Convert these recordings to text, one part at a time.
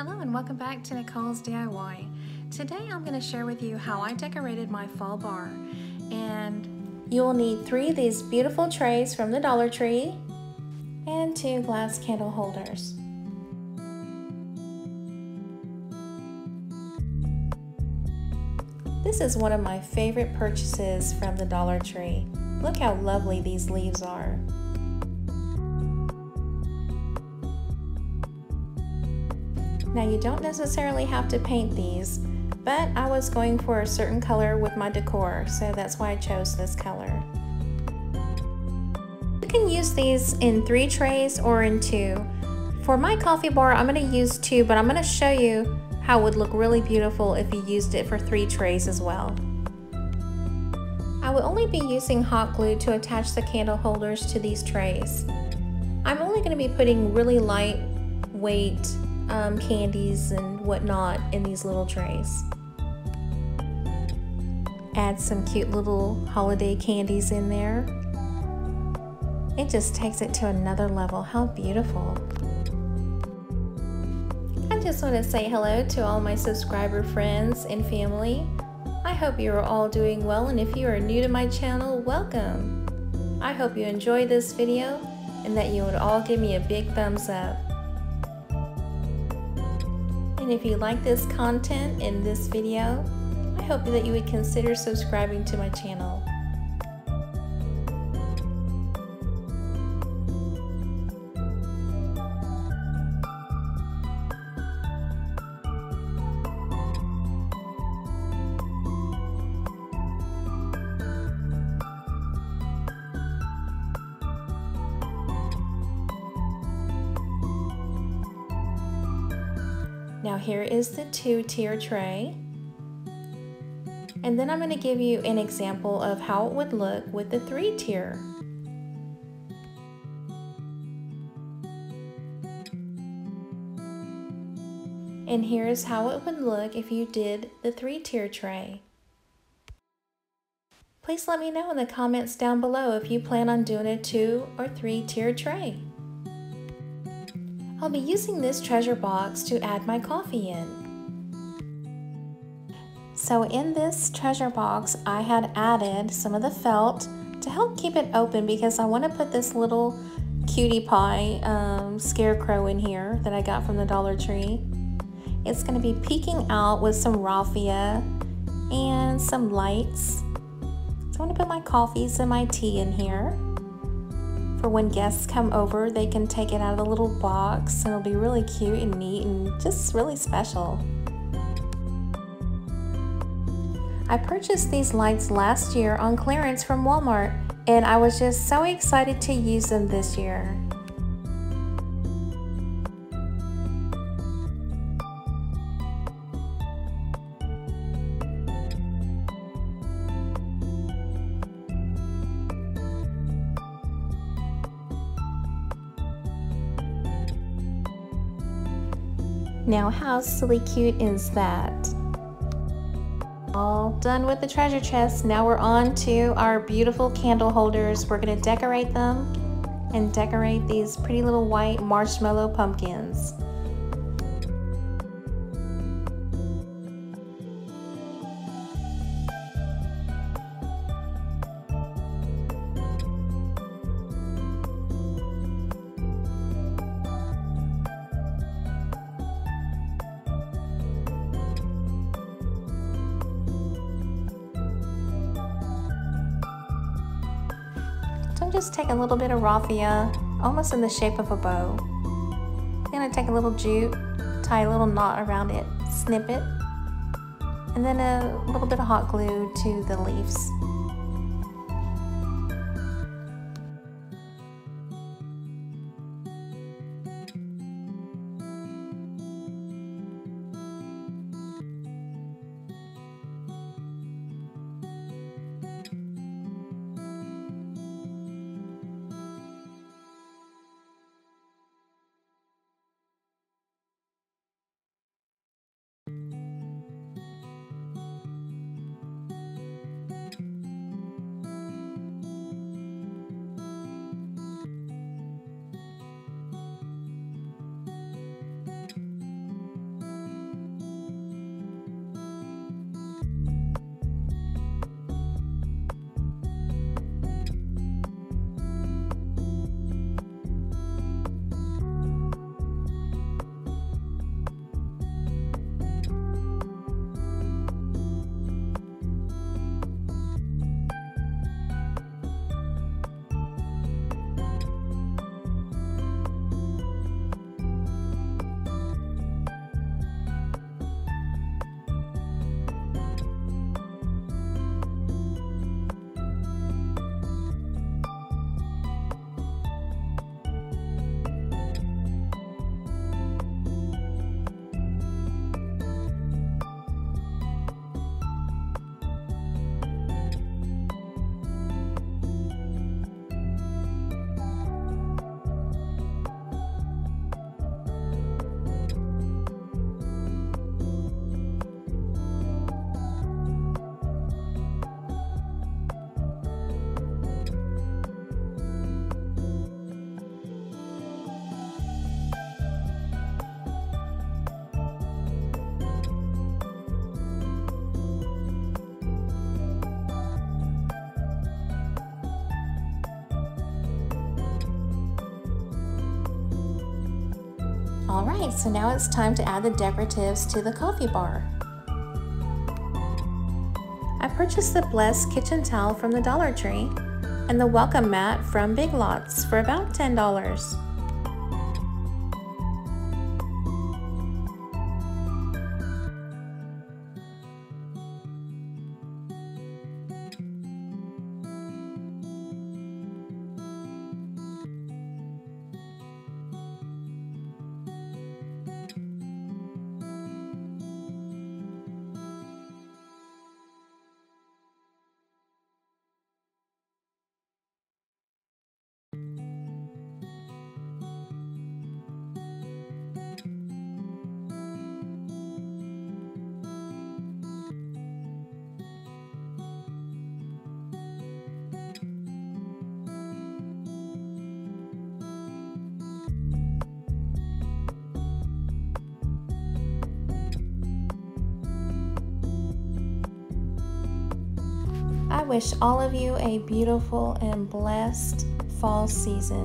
Hello and welcome back to Nicole's DIY. Today I'm going to share with you how I decorated my fall bar. And you will need 3 of these beautiful trays from the Dollar Tree and 2 glass candle holders. This is one of my favorite purchases from the Dollar Tree. Look how lovely these leaves are. Now you don't necessarily have to paint these, but I was going for a certain color with my decor, so that's why I chose this color. You can use these in 3 trays or in 2. For my coffee bar, I'm going to use 2, but I'm going to show you how it would look really beautiful if you used it for 3 trays as well. I will only be using hot glue to attach the candle holders to these trays. I'm only going to be putting really lightweight candies and whatnot in these little trays. Add some cute little holiday candies in there. It just takes it to another level. How beautiful. I just want to say hello to all my subscriber friends and family. I hope you are all doing well, and if you are new to my channel, welcome. I hope you enjoy this video and that you would all give me a big thumbs up. And if you like this content in this video, I hope that you would consider subscribing to my channel. Now here is the 2-tier tray. And then I'm going to give you an example of how it would look with the 3-tier. And here's how it would look if you did the 3-tier tray. Please let me know in the comments down below if you plan on doing a 2 or 3-tier tray. I'll be using this treasure box to add my coffee in. So in this treasure box, I had added some of the felt to help keep it open because I want to put this little cutie pie scarecrow in here that I got from the Dollar Tree. It's going to be peeking out with some raffia and some lights. So I want to put my coffees and my tea in here. For when guests come over, they can take it out of the little box and it'll be really cute and neat and just really special. I purchased these lights last year on clearance from Walmart, and I was just so excited to use them this year. Now how silly cute is that? All done with the treasure chest. Now we're on to our beautiful candle holders. We're going to decorate them and decorate these pretty little white marshmallow pumpkins. I'm just taking a little bit of raffia, almost in the shape of a bow. I'm gonna take a little jute, tie a little knot around it, snip it, and then a little bit of hot glue to the leaves. Alright, so now it's time to add the decoratives to the coffee bar. I purchased the Blessed kitchen towel from the Dollar Tree and the welcome mat from Big Lots for about $10. I wish all of you a beautiful and blessed fall season.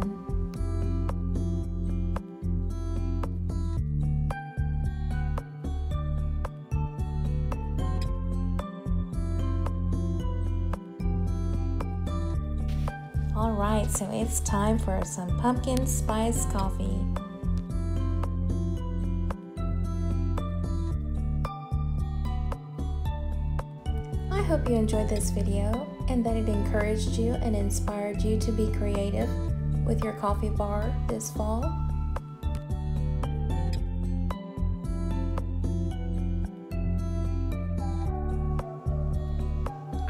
Alright, so it's time for some pumpkin spice coffee. I hope you enjoyed this video and that it encouraged you and inspired you to be creative with your coffee bar this fall.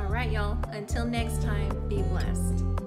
Alright y'all, until next time, be blessed.